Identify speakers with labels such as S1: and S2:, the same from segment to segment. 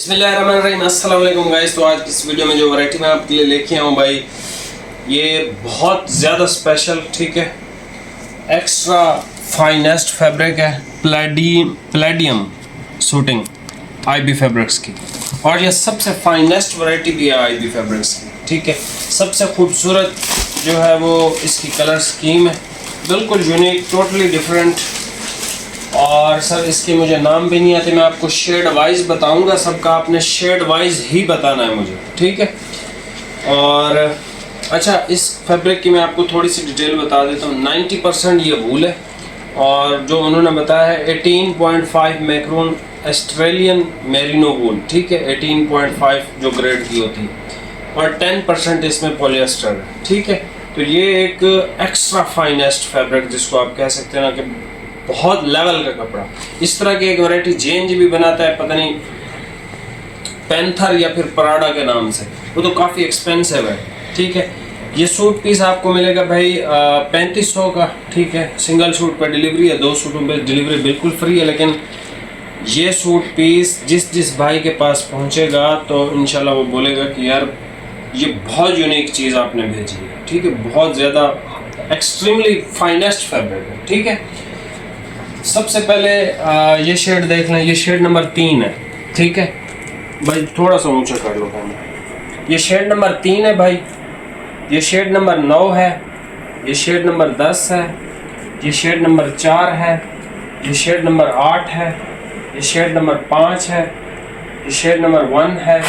S1: बिस्मिल्लाहिर्रहमानिर्रहीम, अस्सलाम वालेकुम गाइस। तो आज इस वीडियो में जो वैरायटी मैं आपके लिए लेके आया हूँ भाई, ये बहुत ज़्यादा स्पेशल, ठीक है, एक्स्ट्रा फाइनेस्ट फैब्रिक है, प्लेडियम सूटिंग आईबी फैब्रिक्स की। और ये सबसे फाइनेस्ट वैरायटी भी है आईबी फैब्रिक्स की, ठीक है। सबसे खूबसूरत जो है वो इसकी कलर स्कीम है, बिल्कुल यूनिक, टोटली डिफरेंट। और सर इसके मुझे नाम भी नहीं आते, मैं आपको शेड वाइज बताऊंगा, सबका आपने शेड वाइज ही बताना है मुझे, ठीक है। और अच्छा, इस फैब्रिक की मैं आपको थोड़ी सी डिटेल बता देता हूँ। 90% ये वूल है, और जो उन्होंने बताया है 18.5 मैक्रोन ऑस्ट्रेलियन मेरिनो वूल, ठीक है, 18.5 जो ग्रेड की होती है, और 10% इसमें पॉलिएस्टर है, ठीक है। तो ये एक एक्स्ट्रा फाइनेस्ट फैब्रिक जिसको आप कह सकते हैं ना कि बहुत लेवल का कपड़ा। इस तरह की एक वैरायटी जेएनजी भी बनाता है, पता नहीं पैंथर या फिर पराडा के नाम से, वो तो काफ़ी एक्सपेंसिव है, ठीक है। ये सूट पीस आपको मिलेगा भाई 3500 का, ठीक है। सिंगल सूट पर डिलीवरी है, 2 सूटों पर डिलीवरी बिल्कुल फ्री है। लेकिन ये सूट पीस जिस भाई के पास पहुंचेगा तो इंशाल्लाह वो बोलेगा कि यार ये बहुत यूनिक चीज़ आपने भेजी है, ठीक है। बहुत ज़्यादा एक्सट्रीमली फाइनेस्ट फैब्रिक है, ठीक है। सबसे पहले ये शेड देख लें, ये शेड नंबर 3 है, ठीक है भाई। थोड़ा सा ऊंचा कर लो कैमरा। ये शेड नंबर 3 है भाई, ये शेड नंबर 9 है, ये शेड नंबर 10 है, ये शेड नंबर 4 है, ये शेड नंबर 8 है, ये शेड नंबर 5 है, ये शेड नंबर 1 है,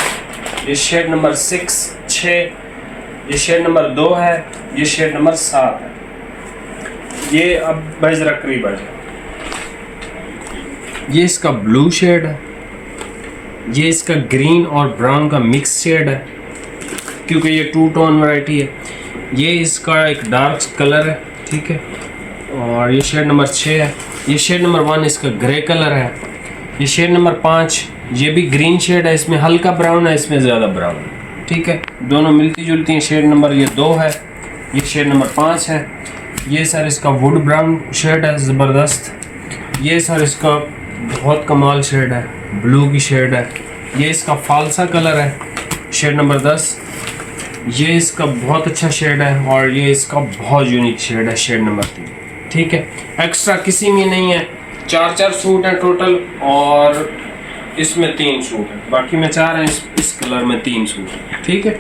S1: ये शेड नंबर 6, ये शेड नंबर 2 है, ये शेड नंबर 7 है। ये अब भाई जरा करीब आ जाए। ये इसका ब्लू शेड है, ये इसका ग्रीन और ब्राउन का मिक्स शेड है, क्योंकि ये 2 टोन वैरायटी है। ये इसका एक डार्क कलर है, ठीक है। और ये शेड नंबर 6 है। ये शेड नंबर 1 इसका ग्रे कलर है। ये शेड नंबर 5, ये भी ग्रीन शेड है, इसमें हल्का ब्राउन है, इसमें ज़्यादा ब्राउन है, ठीक है। दोनों मिलती जुलती हैं। शेड नंबर ये 2 है, ये शेड नंबर 5 है। ये सर इसका वुड ब्राउन शेड है, ज़बरदस्त। ये सर इसका बहुत कमाल शेड है, ब्लू की शेड है। ये इसका फालसा कलर है, शेड नंबर 10। ये इसका बहुत अच्छा शेड है, और ये इसका बहुत यूनिक शेड है, शेड नंबर 3, ठीक है। एक्स्ट्रा किसी में नहीं है। 4 सूट हैं टोटल, और इसमें 3 सूट हैं, बाकी में 4 हैं, इस कलर में 3 सूट हैं, ठीक है।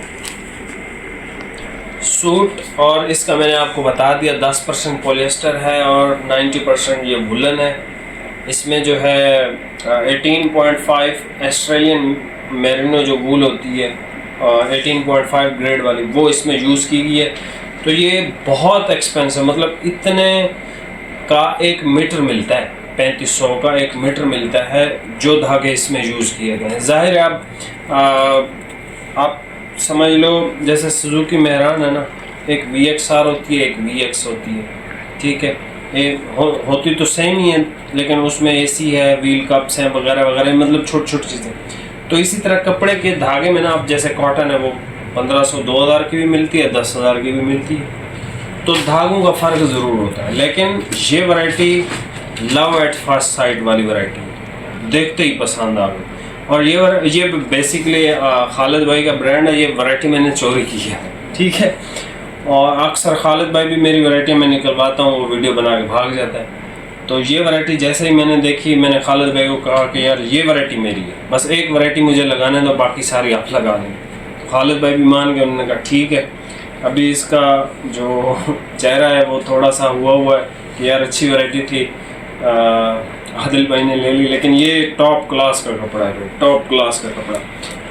S1: सूट और इसका मैंने आपको बता दिया, 10% पॉलिएस्टर है और 90% ये वुलन है। इसमें जो है 18.5 ऑस्ट्रेलियन मेरिनो जो वूल होती है, 18.5 ग्रेड वाली, वो इसमें यूज़ की गई है। तो ये बहुत एक्सपेंसिव, मतलब इतने का 1 मीटर मिलता है, 3500 का 1 मीटर मिलता है जो धागे इसमें यूज़ किए गए हैं। जाहिर है आप समझ लो, जैसे सुजुकी मेहरान है ना, एक VXR होती है, एक VX होती है, ठीक है। होती तो सेम ही है, लेकिन उसमें AC है, व्हील कप्स हैं वगैरह वगैरह, मतलब छोटी छोटी चीज़ें। तो इसी तरह कपड़े के धागे में ना, आप जैसे कॉटन है वो 1500 2000 की भी मिलती है, 10,000 की भी मिलती है। तो धागों का फ़र्क ज़रूर होता है। लेकिन ये variety love at first sight वाली वैरायटी है, देखते ही पसंद आ गई। और ये बेसिकली खालिद भाई का ब्रांड है। ये वैरायटी मैंने चोरी की है, ठीक है। और अक्सर खालिद भाई भी मेरी वैरायटी में निकलवाता हूँ, वो वीडियो बना के भाग जाता है। तो ये वैरायटी जैसे ही मैंने देखी, मैंने खालिद भाई को कहा कि यार ये वैरायटी मेरी है, बस एक वैरायटी मुझे लगाने दो, बाकी सारी आप लगा देंगे। खालिद भाई भी मान गए, उन्होंने कहा ठीक है। अभी इसका जो चेहरा है वो थोड़ा सा हुआ है कि यार अच्छी वैरायटी थी, आदिल भाई ने ले ली, लेकिन ये टॉप क्लास का कपड़ा है, टॉप क्लास का कपड़ा।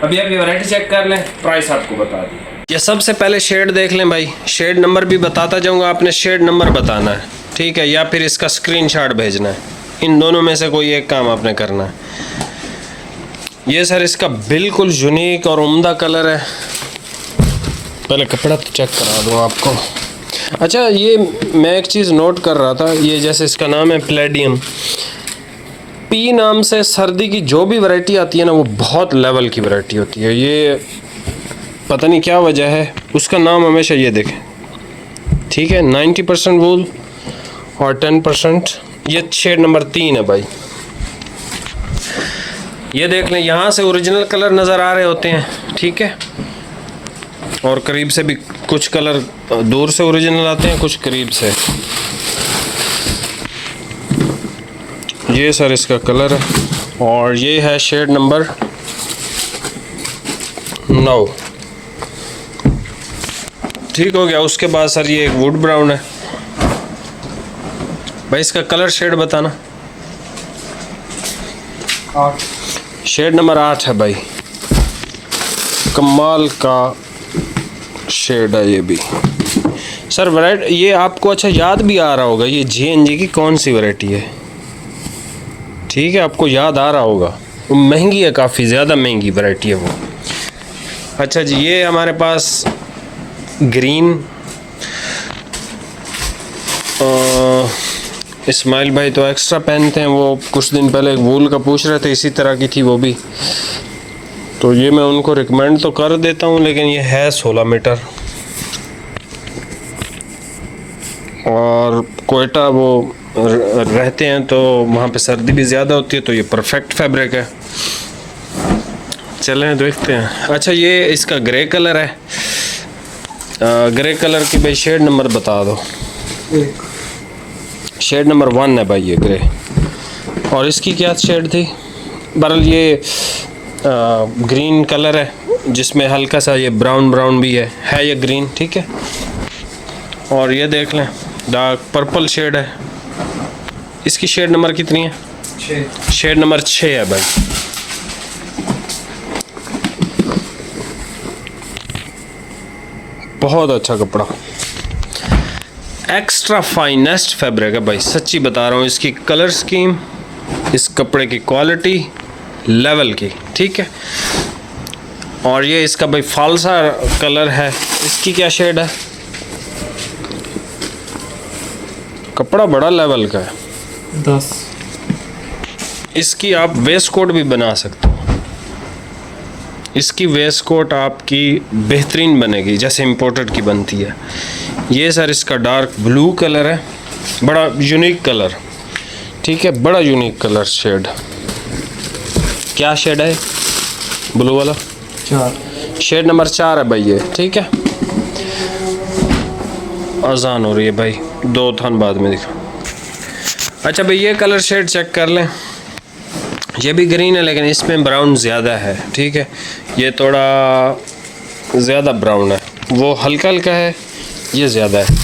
S1: अभी आप ये वैरायटी चेक कर लें, प्राइस आपको बता दी। ये सबसे पहले शेड देख लें भाई, शेड नंबर भी बताता जाऊंगा, आपने शेड नंबर बताना है, ठीक है, या फिर इसका स्क्रीनशॉट भेजना है। इन दोनों में से कोई एक काम आपने करना है। ये सर इसका बिल्कुल यूनिक और उम्दा कलर है। पहले कपड़ा तो चेक करा दूँ आपको। अच्छा, ये मैं एक चीज़ नोट कर रहा था, ये जैसे इसका नाम है प्लेडियम, P नाम से सर्दी की जो भी वैरायटी आती है ना, वो बहुत लेवल की वैरायटी होती है। ये पता नहीं क्या वजह है, उसका नाम हमेशा ये देखें, ठीक है। 90% वूल और 10%। ये शेड नंबर 3 है भाई। ये देख लें, यहाँ से ओरिजिनल कलर नज़र आ रहे होते हैं, ठीक है, और करीब से भी कुछ कलर दूर से ओरिजिनल आते हैं, कुछ करीब से। ये सर इसका कलर है, और ये है शेड नंबर 9। ठीक हो गया। उसके बाद सर ये एक वुड ब्राउन है भाई, इसका कलर शेड बताना।
S2: 8
S1: शेड नंबर 8 है भाई, कमाल का शेड है ये भी सर। वैरायटी ये आपको अच्छा याद भी आ रहा होगा, ये JNJ की कौन सी वैरायटी है, ठीक है, आपको याद आ रहा होगा। वो महंगी है, काफ़ी ज़्यादा महंगी वैरायटी है वो। अच्छा जी, ये हमारे पास ग्रीन, इस्माइल भाई तो एक्स्ट्रा पहनते हैं, वो कुछ दिन पहले एक वूल का पूछ रहे थे, इसी तरह की थी वो भी, तो ये मैं उनको रिकमेंड तो कर देता हूँ, लेकिन ये है 16 मीटर। और कोयटा वो रहते हैं तो वहाँ पे सर्दी भी ज़्यादा होती है, तो ये परफेक्ट फैब्रिक है। चलें देखते हैं। अच्छा, ये इसका ग्रे कलर है, ग्रे कलर की भाई शेड नंबर बता दो। शेड नंबर 1 है भाई ये ग्रे। और इसकी क्या शेड थी? बहरहाल ये ग्रीन कलर है जिसमें हल्का सा ये ब्राउन ब्राउन भी है ये ग्रीन, ठीक है। और ये देख लें, डार्क पर्पल शेड है। इसकी शेड नंबर कितनी है?
S2: 6।
S1: शेड नंबर 6 है भाई। बहुत अच्छा कपड़ा, एक्स्ट्रा फाइनेस्ट फैब्रिक है भाई, सच्ची बता रहा हूँ। इसकी कलर स्कीम, इस कपड़े की क्वालिटी लेवल की, ठीक है। और ये इसका भाई फालसा कलर है। इसकी क्या शेड है? कपड़ा बड़ा लेवल का है।
S2: 10।
S1: इसकी आप वेस्ट कोट भी बना सकते हो। इसकी वेस्ट कोट आपकी बेहतरीन बनेगी जैसे इम्पोर्टेड की बनती है। ये सर इसका डार्क ब्लू कलर है, बड़ा यूनिक कलर, ठीक है, बड़ा यूनिक कलर शेड। क्या शेड है ब्लू वाला?
S2: 4।
S1: शेड नंबर 4 है भाई ये, ठीक है। अजान हो रही है भाई, 2 थान बाद में दिखा। अच्छा भाई, ये कलर शेड चेक कर लें। ये भी ग्रीन है लेकिन इसमें ब्राउन ज़्यादा है, ठीक है। ये थोड़ा ज़्यादा ब्राउन है, वो हल्का हल्का है, ये ज़्यादा है,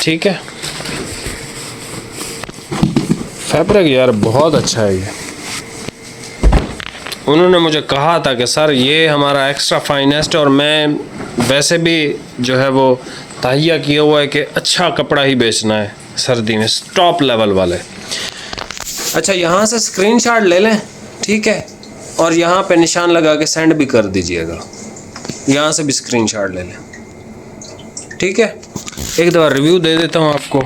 S1: ठीक है। फैब्रिक यार बहुत अच्छा है ये। उन्होंने मुझे कहा था कि सर ये हमारा एक्स्ट्रा फाइनेस्ट है, और मैं वैसे भी जो है वो तहिया किया हुआ है कि अच्छा कपड़ा ही बेचना है सर्दी में, टॉप लेवल वाले। अच्छा, यहाँ से स्क्रीनशॉट ले लें, ठीक है, और यहाँ पे निशान लगा के सेंड भी कर दीजिएगा। यहाँ से भी स्क्रीनशॉट ले लें, ठीक है। एक दफ़ा रिव्यू दे देता हूँ आपको।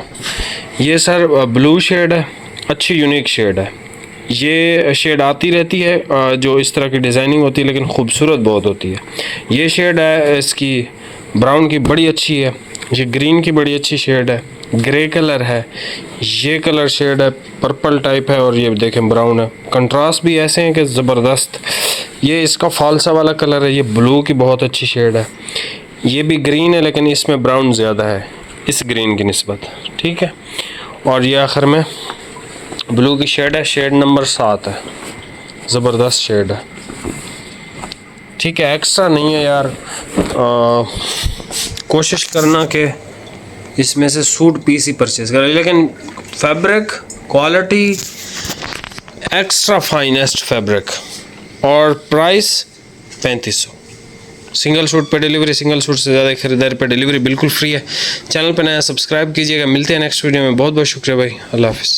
S1: ये सर ब्लू शेड है, अच्छी यूनिक शेड है। ये शेड आती रहती है जो इस तरह की डिज़ाइनिंग होती है, लेकिन खूबसूरत बहुत होती है। ये शेड है इसकी ब्राउन की, बड़ी अच्छी है। ये ग्रीन की बड़ी अच्छी शेड है, ग्रे कलर है। ये कलर शेड है, पर्पल टाइप है, और ये देखें ब्राउन है। कंट्रास्ट भी ऐसे हैं कि ज़बरदस्त। ये इसका फालसा वाला कलर है, ये ब्लू की बहुत अच्छी शेड है। ये भी ग्रीन है लेकिन इसमें ब्राउन ज़्यादा है इस ग्रीन की निस्बत, ठीक है। और ये आखिर में ब्लू की शेड है, शेड नंबर 7 है, ज़बरदस्त शेड है, ठीक है। एक्स्ट्रा नहीं है यार, कोशिश करना कि इसमें से सूट पीस ही परचेज करें, लेकिन fabric quality extra finest fabric. और प्राइस 3500। सिंगल सूट पे डिलीवरी, सिंगल सूट से ज़्यादा खरीदारी पे डिलीवरी बिल्कुल फ्री है। चैनल पे नया सब्सक्राइब कीजिएगा। मिलते हैं नेक्स्ट वीडियो में। बहुत बहुत शुक्रिया भाई, अल्लाह हाफिज़।